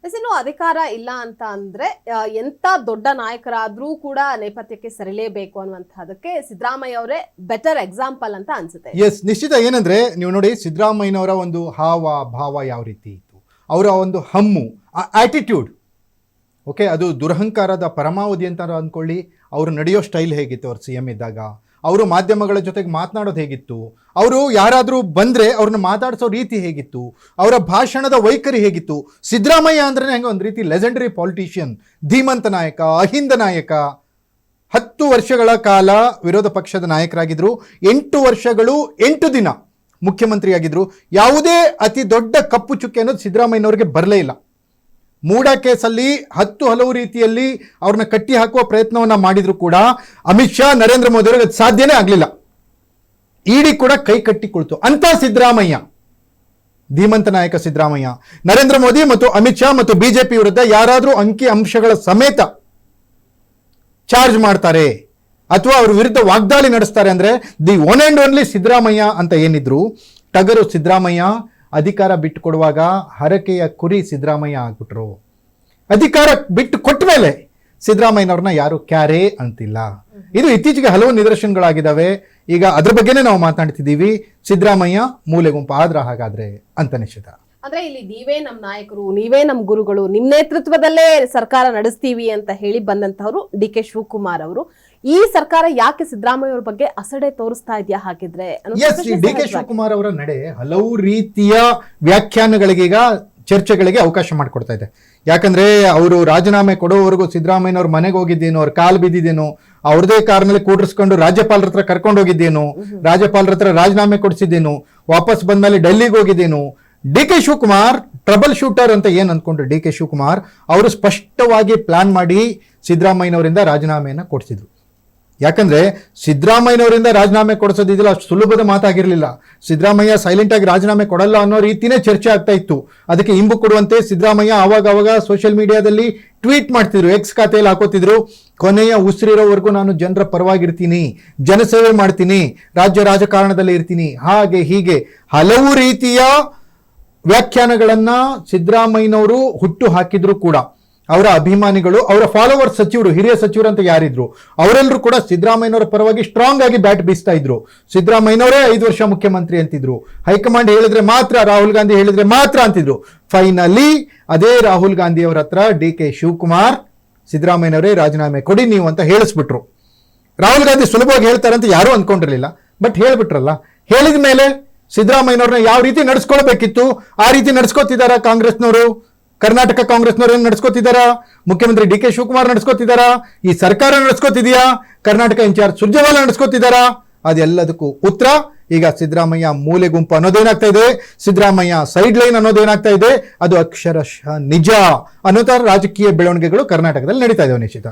ಇನ್ನು ಅಧಿಕಾರ ಇಲ್ಲ ಅಂತ ಅಂದ್ರೆ ಎಂತ ದೊಡ್ಡ ನಾಯಕರಾದ್ರೂ ಕೂಡ ನೇಪಥ್ಯಕ್ಕೆ ಸರಿಲೇಬೇಕು ಅನ್ನುವಂಥದ್ದಕ್ಕೆ ಸಿದ್ದರಾಮಯ್ಯ ಅವರೇ ಬೆಟರ್ ಎಕ್ಸಾಂಪಲ್ ಅಂತ ಅನ್ಸುತ್ತೆ. ಎಸ್, ನಿಶ್ಚಿತ. ಏನಂದ್ರೆ ನೀವು ನೋಡಿ, ಸಿದ್ದರಾಮಯ್ಯನವರ ಒಂದು ಹಾವ ಭಾವ ಯಾವ ರೀತಿ ಇತ್ತು, ಅವರ ಒಂದು ಹಮ್ಮು, ಆ ಆಟಿಟ್ಯೂಡ್, ಓಕೆ, ಅದು ದುರಹಂಕಾರದ ಪರಮಾವಧಿ ಅಂತ ಅಂದ್ಕೊಳ್ಳಿ. ಅವರು ನಡೆಯೋ ಸ್ಟೈಲ್ ಹೇಗಿತ್ತು ಅವ್ರು CM ಇದ್ದಾಗ, ಅವರು ಮಾಧ್ಯಮಗಳ ಜೊತೆಗೆ ಮಾತನಾಡೋದು ಹೇಗಿತ್ತು, ಅವರು ಯಾರಾದರೂ ಬಂದರೆ ಅವ್ರನ್ನ ಮಾತಾಡಿಸೋ ರೀತಿ ಹೇಗಿತ್ತು, ಅವರ ಭಾಷಣದ ವೈಖರಿ ಹೇಗಿತ್ತು. ಸಿದ್ದರಾಮಯ್ಯ ಅಂದ್ರೆ ಹೆಂಗೆ ಒಂದು ರೀತಿ ಲೆಜೆಂಡರಿ ಪಾಲಿಟಿಷಿಯನ್, ಧೀಮಂತ ನಾಯಕ, ಅಹಿಂದ ನಾಯಕ. 10 ವರ್ಷಗಳ ಕಾಲ ವಿರೋಧ ಪಕ್ಷದ ನಾಯಕರಾಗಿದ್ದರು, 8 ವರ್ಷಗಳು 8 ದಿನ ಮುಖ್ಯಮಂತ್ರಿಯಾಗಿದ್ದರು. ಯಾವುದೇ ಅತಿ ದೊಡ್ಡ ಕಪ್ಪು ಚುಕ್ಕೆ ಅನ್ನೋದು ಸಿದ್ದರಾಮಯ್ಯನವ್ರಿಗೆ ಬರಲೇ ಇಲ್ಲ. ಮೂಡ ಕೇಸಲ್ಲಿ ಹಲವು ರೀತಿಯಲ್ಲಿ ಅವ್ರನ್ನ ಕಟ್ಟಿ ಹಾಕುವ ಪ್ರಯತ್ನವನ್ನ ಮಾಡಿದ್ರು ಕೂಡ ಅಮಿತ್ ಶಾ, ನರೇಂದ್ರ ಮೋದಿ ಅವರಿಗೆ ಅದು ಸಾಧ್ಯನೇ ಆಗಲಿಲ್ಲ. ಇಡಿ ಕೂಡ ಕೈ ಕಟ್ಟಿ ಕುಳಿತು. ಅಂತ ಸಿದ್ದರಾಮಯ್ಯ, ಧೀಮಂತ ನಾಯಕ ಸಿದ್ದರಾಮಯ್ಯ, ನರೇಂದ್ರ ಮೋದಿ ಮತ್ತು ಅಮಿತ್ ಶಾ ಮತ್ತು ಬಿಜೆಪಿ ವಿರುದ್ಧ ಯಾರಾದರೂ ಅಂಕಿ ಅಂಶಗಳ ಸಮೇತ ಚಾರ್ಜ್ ಮಾಡ್ತಾರೆ ಅಥವಾ ಅವ್ರ ವಿರುದ್ಧ ವಾಗ್ದಾಳಿ ನಡೆಸ್ತಾರೆ ಅಂದ್ರೆ the one and only Siddaramaiah ಅಂತ ಏನಿದ್ರು, ಟಗರು ಸಿದ್ದರಾಮಯ್ಯ. ಅಧಿಕಾರ ಬಿಟ್ಟು ಕೊಡುವಾಗ ಹರಕೆಯ ಕುರಿ ಸಿದ್ದರಾಮಯ್ಯ ಆಗ್ಬಿಟ್ರು. ಅಧಿಕಾರ ಬಿಟ್ಟು ಕೊಟ್ಟ ಮೇಲೆ ಸಿದ್ದರಾಮಯ್ಯನವ್ರನ್ನ ಯಾರು ಕ್ಯಾರೇ ಅಂತಿಲ್ಲ. ಇದು ಇತ್ತೀಚೆಗೆ ಹಲವು ನಿದರ್ಶನಗಳಾಗಿದ್ದಾವೆ. ಈಗ ಅದ್ರ ಬಗ್ಗೆನೇ ನಾವು ಮಾತಾಡ್ತಿದ್ದೀವಿ. ಸಿದ್ದರಾಮಯ್ಯ ಮೂಲೆ ಗುಂಪು ಆದ್ರ ಹಾಗಾದ್ರೆ ಅಂತ ನಿಶ್ಚಿತ. ಅಂದ್ರೆ ಇಲ್ಲಿ ನೀವೇ ನಮ್ಮ ನಾಯಕರು, ನೀವೇ ನಮ್ಮ ಗುರುಗಳು, ನಿಮ್ಮ ನೇತೃತ್ವದಲ್ಲೇ ಸರ್ಕಾರ ನಡೆಸ್ತೀವಿ ಅಂತ ಹೇಳಿ ಬಂದಂತವರು DK ಶಿವಕುಮಾರ್ ಅವರು. ಈ ಸರ್ಕಾರ ಯಾಕೆ ಸಿದ್ದರಾಮಯ್ಯ ಅವ್ರ ಬಗ್ಗೆ ಅಸಡೆ ತೋರಿಸ್ತಾ ಇದೆಯಾ ಹಾಗಿದ್ರೆ? DK ಶಿವಕುಮಾರ್ ಅವರ ನಡೆ ಹಲವು ರೀತಿಯ ವ್ಯಾಖ್ಯಾನಗಳಿಗೆ, ಈಗ ಚರ್ಚೆಗಳಿಗೆ ಅವಕಾಶ ಮಾಡಿಕೊಡ್ತಾ ಇದೆ. ಯಾಕಂದ್ರೆ ಅವರು ರಾಜೀನಾಮೆ ಕೊಡೋವರೆಗೂ ಸಿದ್ದರಾಮಯ್ಯನವ್ರ ಮನೆಗೆ ಹೋಗಿದ್ದೇನೋ, ಅವ್ರ ಕಾಲು ಬಿದ್ದಿದ್ದೇನೋ, ಅವ್ರದೇ ಕಾರ್ನಲ್ಲಿ ಕೂಡಿಸ್ಕೊಂಡು ರಾಜ್ಯಪಾಲರ ಹತ್ರ ಕರ್ಕೊಂಡು ಹೋಗಿದ್ದೇನೋ, ರಾಜ್ಯಪಾಲರ ಹತ್ರ ರಾಜೀನಾಮೆ ಕೊಡಿಸಿದ್ದೇನು, ವಾಪಸ್ ಬಂದ್ಮೇಲೆ ಡೆಲ್ಲಿಗೆ ಹೋಗಿದ್ದೇನು. DK ಶಿವಕುಮಾರ್ ಟ್ರಬಲ್ ಶೂಟರ್ ಅಂತ ಏನ್ ಅನ್ಕೊಂಡ್ರು DK ಶಿವಕುಮಾರ್ ಅವರು ಸ್ಪಷ್ಟವಾಗಿ ಪ್ಲಾನ್ ಮಾಡಿ ಸಿದ್ದರಾಮಯ್ಯನವರಿಂದ ರಾಜೀನಾಮೆಯನ್ನ ಕೊಡಿಸಿದ್ರು. ಯಾಕಂದ್ರೆ ಸಿದ್ದರಾಮಯ್ಯನವರಿಂದ ರಾಜೀನಾಮೆ ಕೊಡಿಸೋದಿಲ್ಲ ಅಷ್ಟು ಸುಲಭದ ಮಾತಾಗಿರ್ಲಿಲ್ಲ. ಸಿದ್ದರಾಮಯ್ಯ ಸೈಲೆಂಟ್ ಆಗಿ ರಾಜೀನಾಮೆ ಕೊಡಲ್ಲ ಅನ್ನೋ ರೀತಿನೇ ಚರ್ಚೆ ಆಗ್ತಾ ಇತ್ತು. ಅದಕ್ಕೆ ಇಂಬು ಕೊಡುವಂತೆ ಸಿದ್ದರಾಮಯ್ಯ ಅವಾಗ ಸೋಷಿಯಲ್ ಮೀಡಿಯಾದಲ್ಲಿ ಟ್ವೀಟ್ ಮಾಡ್ತಿದ್ರು, ಎಕ್ಸ್ ಖಾತೆಯಲ್ಲಿ ಹಾಕೋತಿದ್ರು, ಕೊನೆಯ ಉಸಿರಿರೋವರೆಗೂ ನಾನು ಜನರ ಪರವಾಗಿರ್ತೀನಿ, ಜನಸೇವೆ ಮಾಡ್ತೀನಿ, ರಾಜ್ಯ ರಾಜಕಾರಣದಲ್ಲಿ ಇರ್ತೀನಿ, ಹಾಗೆ ಹೀಗೆ ಹಲವು ರೀತಿಯ ವ್ಯಾಖ್ಯಾನಗಳನ್ನ ಸಿದ್ದರಾಮಯ್ಯನವರು ಹುಟ್ಟು ಹಾಕಿದ್ರು ಕೂಡ ಅವರ ಅಭಿಮಾನಿಗಳು, ಅವರ ಫಾಲೋವರ್ಸ್, ಸಚಿವರು, ಹಿರಿಯ ಸಚಿವರು ಅಂತ ಯಾರಿದ್ರು ಅವರೆಲ್ಲರೂ ಕೂಡ ಸಿದ್ದರಾಮಯ್ಯನವರ ಪರವಾಗಿ ಸ್ಟ್ರಾಂಗ್ ಆಗಿ ಬ್ಯಾಟ್ ಬೀಸ್ತಾ ಇದ್ರು. ಸಿದ್ದರಾಮಯ್ಯನವರೇ 5 ವರ್ಷ ಮುಖ್ಯಮಂತ್ರಿ ಅಂತಿದ್ರು. ಹೈಕಮಾಂಡ್ ಹೇಳಿದ್ರೆ ಮಾತ್ರ, ರಾಹುಲ್ ಗಾಂಧಿ ಹೇಳಿದ್ರೆ ಮಾತ್ರ ಅಂತಿದ್ರು. ಫೈನಲಿ ಅದೇ ರಾಹುಲ್ ಗಾಂಧಿ ಅವರ ಹತ್ರ DK ಶಿವಕುಮಾರ್ ಸಿದ್ದರಾಮಯ್ಯನವರೇ ರಾಜೀನಾಮೆ ಕೊಡಿ ನೀವು ಅಂತ ಹೇಳಿಸ್ಬಿಟ್ರು. ರಾಹುಲ್ ಗಾಂಧಿ ಸುಲಭವಾಗಿ ಹೇಳ್ತಾರೆ ಅಂತ ಯಾರೂ ಅಂದ್ಕೊಂಡಿರಲಿಲ್ಲ, ಬಟ್ ಹೇಳ್ಬಿಟ್ರಲ್ಲ. ಹೇಳಿದ ಮೇಲೆ ಸಿದ್ದರಾಮಯ್ಯನವ್ರನ್ನ ಯಾವ ರೀತಿ ನಡೆಸ್ಕೊಳ್ಬೇಕಿತ್ತು ಆ ರೀತಿ ನಡೆಸ್ಕೊತಿದಾರ ಕಾಂಗ್ರೆಸ್ನವರು, ಕರ್ನಾಟಕ ಕಾಂಗ್ರೆಸ್ನವ್ರು ಏನ್ ನಡೆಸ್ಕೊತಿದಾರ, ಮುಖ್ಯಮಂತ್ರಿ DK ಶಿವಕುಮಾರ್ ನಡೆಸ್ಕೊತಿದಾರ, ಈ ಸರ್ಕಾರ ನಡೆಸ್ಕೊತಿದೆಯಾ, ಕರ್ನಾಟಕ ಇನ್ಚಾರ್ಜ್ ಸುರ್ಜೇವಾಲಾ ನಡೆಸ್ಕೊತಿದಾರ. ಅದೆಲ್ಲದಕ್ಕೂ ಉತ್ತರ ಈಗ ಸಿದ್ದರಾಮಯ್ಯ ಮೂಲೆ ಗುಂಪು ಅನ್ನೋದೇನಾಗ್ತಾ ಇದೆ, ಸಿದ್ದರಾಮಯ್ಯ ಸೈಡ್ ಲೈನ್ ಅನ್ನೋದೇನಾಗ್ತಾ ಇದೆ, ಅದು ಅಕ್ಷರಶಃ ನಿಜ ಅನ್ನೋ ತರ ರಾಜಕೀಯ ಬೆಳವಣಿಗೆಗಳು ಕರ್ನಾಟಕದಲ್ಲಿ ನಡೀತಾ ಇದಾವೆ ನಿಶ್ಚಿತ.